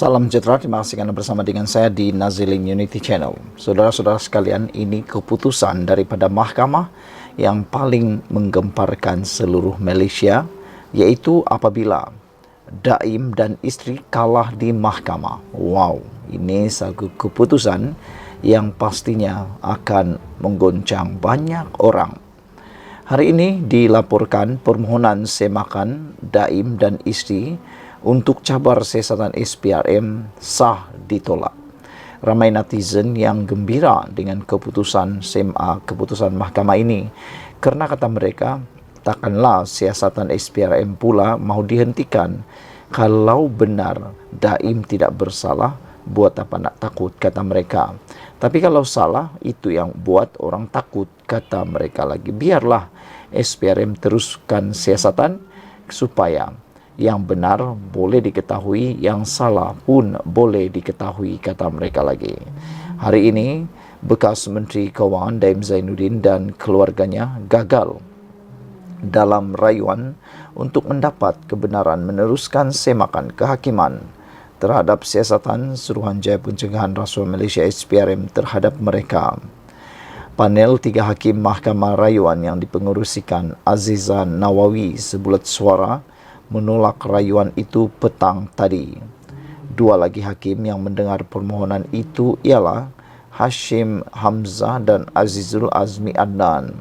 Salam sejahtera, terima kasih Anda bersama dengan saya di Nazilin Unity Channel. Saudara-saudara sekalian, ini keputusan daripada mahkamah yang paling menggemparkan seluruh Malaysia, yaitu apabila Daim dan isteri kalah di mahkamah. Wow, ini satu keputusan yang pastinya akan menggoncang banyak orang. Hari ini dilaporkan permohonan semakan Daim dan isteri untuk cabar siasatan SPRM sah ditolak. Ramai netizen yang gembira dengan keputusan mahkamah ini kerana kata mereka, takkanlah siasatan SPRM pula mahu dihentikan. Kalau benar Daim tidak bersalah, buat apa nak takut, kata mereka. Tapi kalau salah, itu yang buat orang takut, kata mereka lagi. Biarlah SPRM teruskan siasatan supaya yang benar boleh diketahui, yang salah pun boleh diketahui, kata mereka lagi. Hari ini, bekas Menteri Kewangan Daim Zainuddin dan keluarganya gagal dalam rayuan untuk mendapat kebenaran meneruskan semakan kehakiman terhadap siasatan Suruhanjaya Pencegahan Rasuah Malaysia SPRM terhadap mereka. Panel 3 hakim Mahkamah Rayuan yang dipengerusikan Aziza Nawawi sebulat suara menolak rayuan itu petang tadi. Dua lagi hakim yang mendengar permohonan itu ialah Hashim Hamzah dan Azizul Azmi Adnan.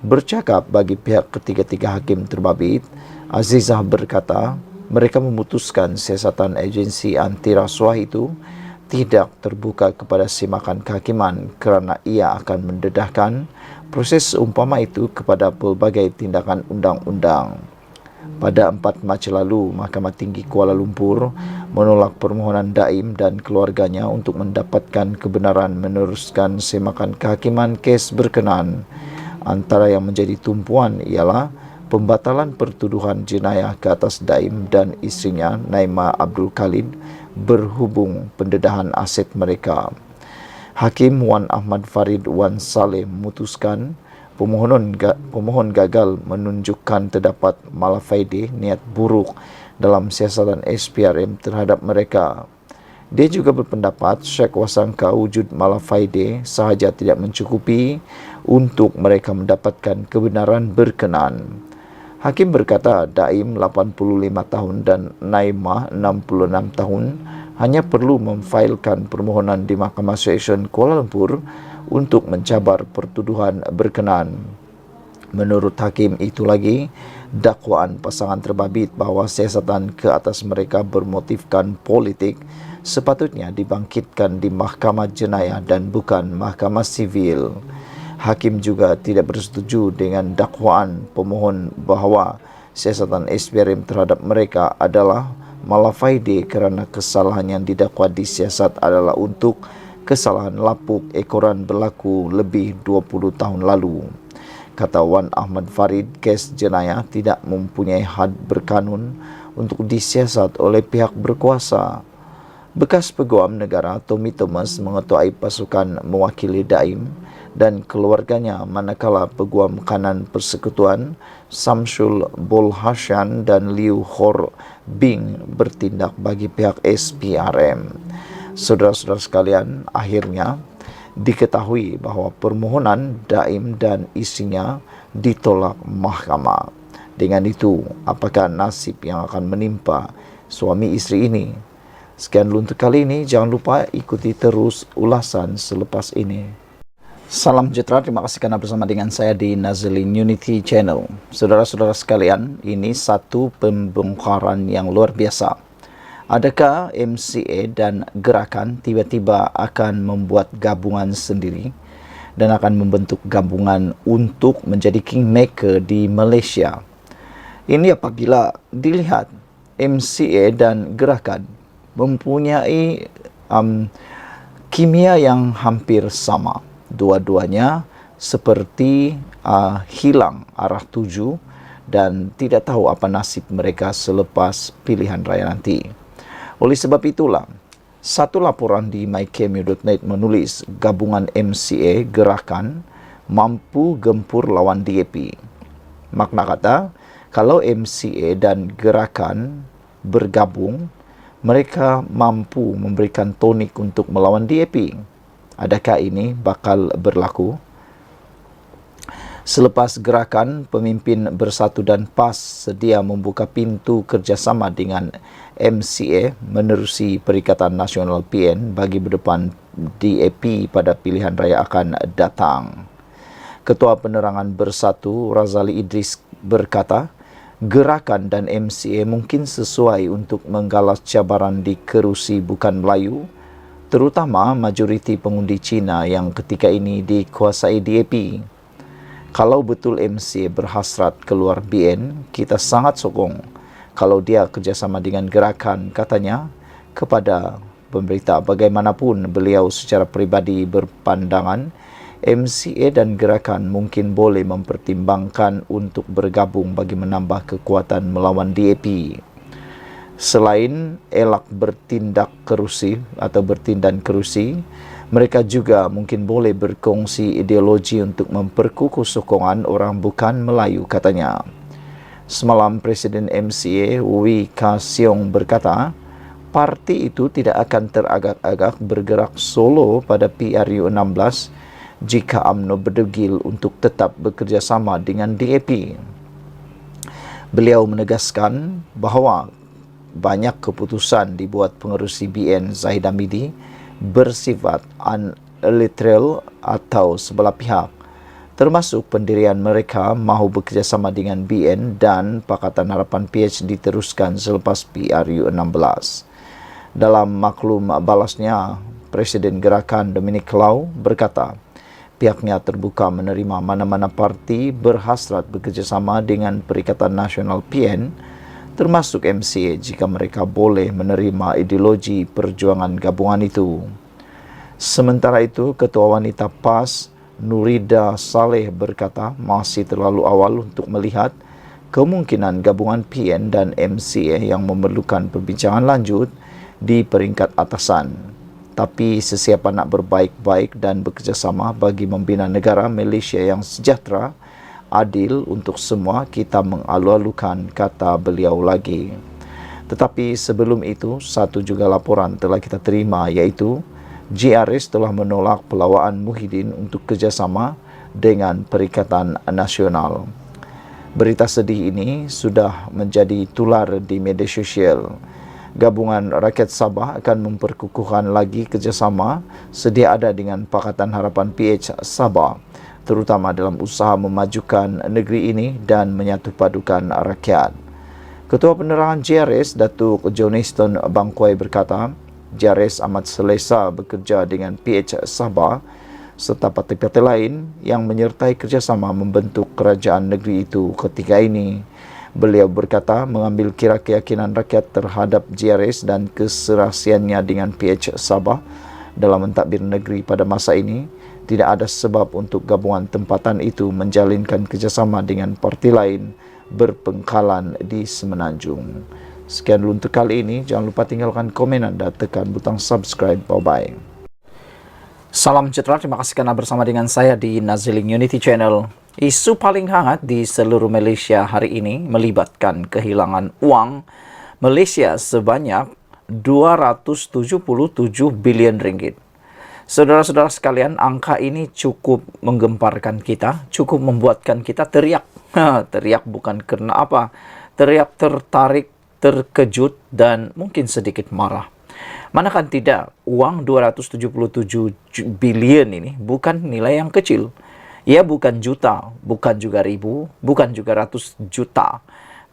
Bercakap bagi pihak ketiga-tiga hakim terbabit, Azizah berkata mereka memutuskan siasatan agensi anti rasuah itu tidak terbuka kepada semakan kehakiman kerana ia akan mendedahkan proses umpama itu kepada pelbagai tindakan undang-undang. Pada 4 Mac lalu, Mahkamah Tinggi Kuala Lumpur menolak permohonan Daim dan keluarganya untuk mendapatkan kebenaran meneruskan semakan kehakiman kes berkenaan. Antara yang menjadi tumpuan ialah pembatalan pertuduhan jenayah ke atas Daim dan isterinya Naima Abdul Khalid berhubung pendedahan aset mereka. Hakim Wan Ahmad Farid Wan Saleh memutuskan pemohon gagal menunjukkan terdapat malafaide, niat buruk dalam siasatan SPRM terhadap mereka. Dia juga berpendapat syak wasangka wujud malafaide sahaja tidak mencukupi untuk mereka mendapatkan kebenaran berkenaan. Hakim berkata Daim 85 tahun dan Naimah 66 tahun hanya perlu memfailkan permohonan di Mahkamah Session Kuala Lumpur untuk mencabar pertuduhan berkenaan. Menurut hakim itu lagi, dakwaan pasangan terbabit bahawa siasatan ke atas mereka bermotifkan politik sepatutnya dibangkitkan di Mahkamah Jenayah dan bukan Mahkamah Sivil. Hakim juga tidak bersetuju dengan dakwaan pemohon bahawa siasatan SPRM terhadap mereka adalah malafaide kerana kesalahan yang didakwa disiasat adalah untuk kesalahan lapuk ekoran berlaku lebih 20 tahun lalu. Kata Wan Ahmad Farid, kes jenayah tidak mempunyai had berkanun untuk disiasat oleh pihak berkuasa. Bekas Peguam Negara Tommy Thomas mengetuai pasukan mewakili Daim dan keluarganya manakala Peguam Kanan Persekutuan Samsul Bolhasyan dan Liu Hor Bing bertindak bagi pihak SPRM. Saudara-saudara sekalian, akhirnya diketahui bahawa permohonan Daim dan isinya ditolak mahkamah. Dengan itu, apakah nasib yang akan menimpa suami isteri ini? Sekian dulu untuk kali ini. Jangan lupa ikuti terus ulasan selepas ini. Salam sejahtera, terima kasih kerana bersama dengan saya di Nazilin Unity Channel. Saudara-saudara sekalian, ini satu pembongkaran yang luar biasa. Adakah MCA dan gerakan tiba-tiba akan membuat gabungan sendiri dan akan membentuk gabungan untuk menjadi kingmaker di Malaysia? Ini apabila dilihat MCA dan gerakan mempunyai kimia yang hampir sama. Dua-duanya seperti hilang arah tuju dan tidak tahu apa nasib mereka selepas pilihan raya nanti. Oleh sebab itulah, satu laporan di mycmu.net menulis gabungan MCA gerakan mampu gempur lawan DAP. Makna kata, kalau MCA dan gerakan bergabung, mereka mampu memberikan tonik untuk melawan DAP. Adakah ini bakal berlaku? Selepas gerakan, pemimpin Bersatu dan PAS sedia membuka pintu kerjasama dengan MCA menerusi Perikatan Nasional PN bagi berdepan DAP pada pilihan raya akan datang. Ketua Penerangan Bersatu Razali Idris berkata, gerakan dan MCA mungkin sesuai untuk menggalas cabaran di kerusi bukan Melayu, terutama majoriti pengundi Cina yang ketika ini dikuasai DAP. Kalau betul MCA berhasrat keluar BN, kita sangat sokong kalau dia kerjasama dengan gerakan, katanya kepada pemberita. Bagaimanapun beliau secara peribadi berpandangan, MCA dan gerakan mungkin boleh mempertimbangkan untuk bergabung bagi menambah kekuatan melawan DAP. Selain elak bertindak kerusi atau bertindan kerusi, mereka juga mungkin boleh berkongsi ideologi untuk memperkukuh sokongan orang bukan Melayu, katanya. Semalam Presiden MCA Wee Ka Siong berkata, parti itu tidak akan teragak-agak bergerak solo pada PRU 16 jika UMNO berdegil untuk tetap bekerjasama dengan DAP. Beliau menegaskan bahawa banyak keputusan dibuat pengerusi BN Zahid Hamidi bersifat unilateral atau sebelah pihak, termasuk pendirian mereka mahu bekerjasama dengan BN dan Pakatan Harapan PH diteruskan selepas PRU 16. Dalam maklum balasnya, Presiden Gerakan Dominic Lau berkata, pihaknya terbuka menerima mana-mana parti berhasrat bekerjasama dengan Perikatan Nasional PN, termasuk MCA jika mereka boleh menerima ideologi perjuangan gabungan itu. Sementara itu, Ketua Wanita PAS Nurida Saleh berkata masih terlalu awal untuk melihat kemungkinan gabungan PN dan MCA yang memerlukan perbincangan lanjut di peringkat atasan. Tapi sesiapa nak berbaik-baik dan bekerjasama bagi membina negara Malaysia yang sejahtera, adil untuk semua, kita mengalu-alukan, kata beliau lagi. Tetapi sebelum itu, satu juga laporan telah kita terima, iaitu GRS telah menolak pelawaan Muhyiddin untuk kerjasama dengan Perikatan Nasional. Berita sedih ini sudah menjadi tular di media sosial. Gabungan Rakyat Sabah akan memperkukuhkan lagi kerjasama sedia ada dengan Pakatan Harapan PH Sabah, terutama dalam usaha memajukan negeri ini dan menyatupadukan rakyat. Ketua Penerangan JRS, Datuk Johnston Bangkwai berkata, JRS amat selesa bekerja dengan PH Sabah serta parti-parti lain yang menyertai kerjasama membentuk kerajaan negeri itu ketika ini. Beliau berkata mengambil kira keyakinan rakyat terhadap JRS dan keserasiannya dengan PH Sabah dalam mentadbir negeri pada masa ini, tidak ada sebab untuk gabungan tempatan itu menjalinkan kerjasama dengan parti lain berpengkalan di Semenanjung. Sekian dulu untuk kali ini. Jangan lupa tinggalkan komen anda, tekan butang subscribe. Bye-bye. Salam sejahtera, terima kasih karena bersama dengan saya di Naziling Unity Channel. Isu paling hangat di seluruh Malaysia hari ini melibatkan kehilangan uang Malaysia sebanyak 277 bilion ringgit. Saudara-saudara sekalian, angka ini cukup menggemparkan kita, cukup membuatkan kita teriak. Teriak bukan karena apa, teriak tertarik, terkejut dan mungkin sedikit marah. Manakan tidak, uang 277 bilion ini bukan nilai yang kecil. Ia bukan juta, bukan juga ribu, bukan juga ratus juta.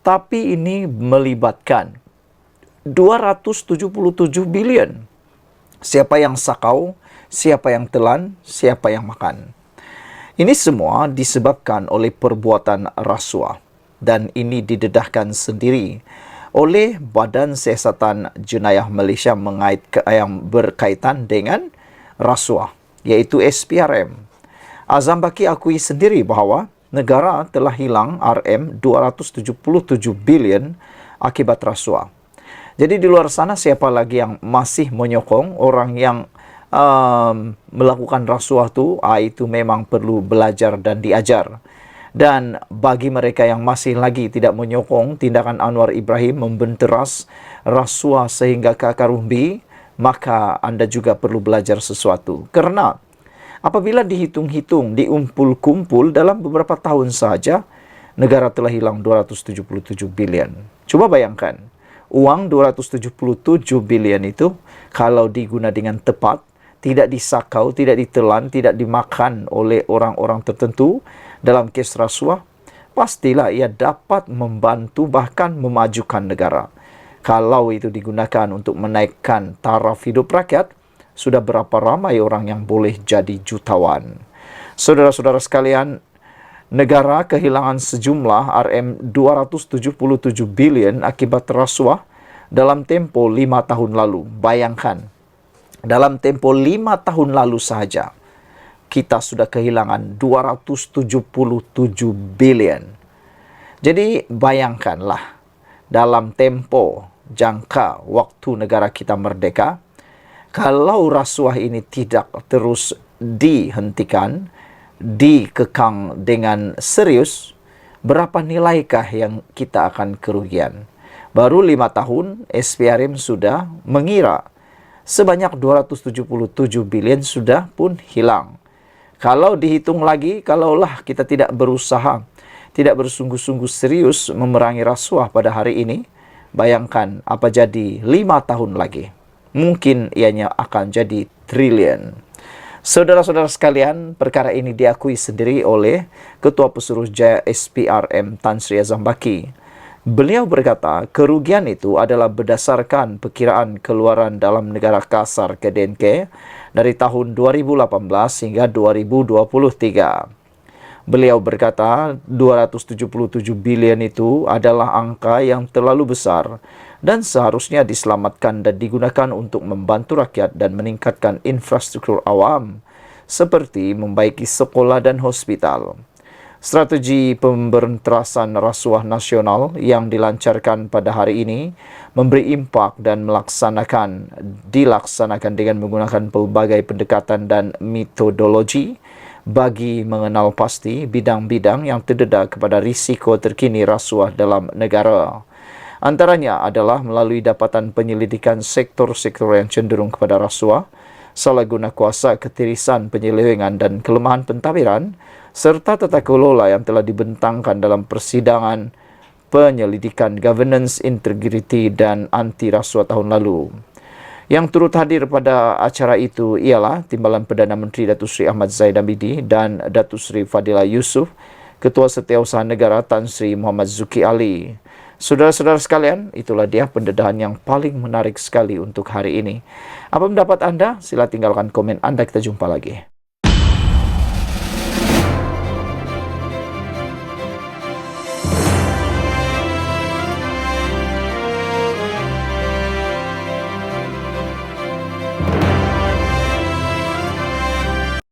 Tapi ini melibatkan 277 bilion. Siapa yang sakau, siapa yang telan, siapa yang makan. Ini semua disebabkan oleh perbuatan rasuah. Dan ini didedahkan sendiri oleh Badan Siasatan Jenayah Malaysia yang berkaitan dengan rasuah, iaitu SPRM. Azam Baki akui sendiri bahawa negara telah hilang RM 277 bilion akibat rasuah. Jadi di luar sana siapa lagi yang masih menyokong orang yang melakukan rasuah itu memang perlu belajar dan diajar. Dan bagi mereka yang masih lagi tidak menyokong tindakan Anwar Ibrahim membenteras rasuah sehingga ke akar umbi, maka Anda juga perlu belajar sesuatu. Karena apabila dihitung-hitung, diumpul-kumpul dalam beberapa tahun saja, negara telah hilang 277 bilion. Coba bayangkan, uang 277 bilion itu kalau digunakan dengan tepat, tidak disakau, tidak ditelan, tidak dimakan oleh orang-orang tertentu dalam kes rasuah, pastilah ia dapat membantu bahkan memajukan negara. Kalau itu digunakan untuk menaikkan taraf hidup rakyat, sudah berapa ramai orang yang boleh jadi jutawan. Saudara-saudara sekalian, negara kehilangan sejumlah Rm277 bilion akibat rasuah dalam tempo 5 tahun lalu. Bayangkan, dalam tempo 5 tahun lalu sahaja, kita sudah kehilangan 277 bilion. Jadi bayangkanlah, dalam tempo jangka waktu negara kita merdeka, kalau rasuah ini tidak terus dihentikan, dikekang dengan serius, berapa nilaikah yang kita akan kerugian? Baru 5 tahun, SPRM sudah mengira sebanyak 277 bilion sudah pun hilang. Kalau dihitung lagi, kalaulah kita tidak berusaha, tidak bersungguh-sungguh serius memerangi rasuah pada hari ini, bayangkan apa jadi 5 tahun lagi. Mungkin ianya akan jadi triliun. Saudara-saudara sekalian, perkara ini diakui sendiri oleh Ketua Pesuruh Jaya SPRM Tan Sri Azam Baki. Beliau berkata, kerugian itu adalah berdasarkan perkiraan keluaran dalam negara kasar KDNK dari tahun 2018 hingga 2023. Beliau berkata, 277 bilion itu adalah angka yang terlalu besar dan seharusnya diselamatkan dan digunakan untuk membantu rakyat dan meningkatkan infrastruktur awam seperti membaiki sekolah dan hospital. Strategi pemberantasan rasuah nasional yang dilancarkan pada hari ini memberi impak dan dilaksanakan dengan menggunakan pelbagai pendekatan dan metodologi bagi mengenal pasti bidang-bidang yang terdedah kepada risiko terkini rasuah dalam negara. Antaranya adalah melalui dapatan penyelidikan sektor-sektor yang cenderung kepada rasuah, salah guna kuasa, ketirisan, penyelewengan dan kelemahan pentadbiran, serta tata kelola yang telah dibentangkan dalam persidangan penyelidikan governance, integrity dan anti rasuah tahun lalu. Yang turut hadir pada acara itu ialah Timbalan Perdana Menteri Datuk Seri Ahmad Zahid Hamidi dan Datuk Seri Fadilah Yusof, Ketua Setiausaha Negara Tan Sri Muhammad Zuki Ali. Saudara-saudara sekalian, itulah dia pendedahan yang paling menarik sekali untuk hari ini. Apa pendapat anda? Sila tinggalkan komen anda, kita jumpa lagi.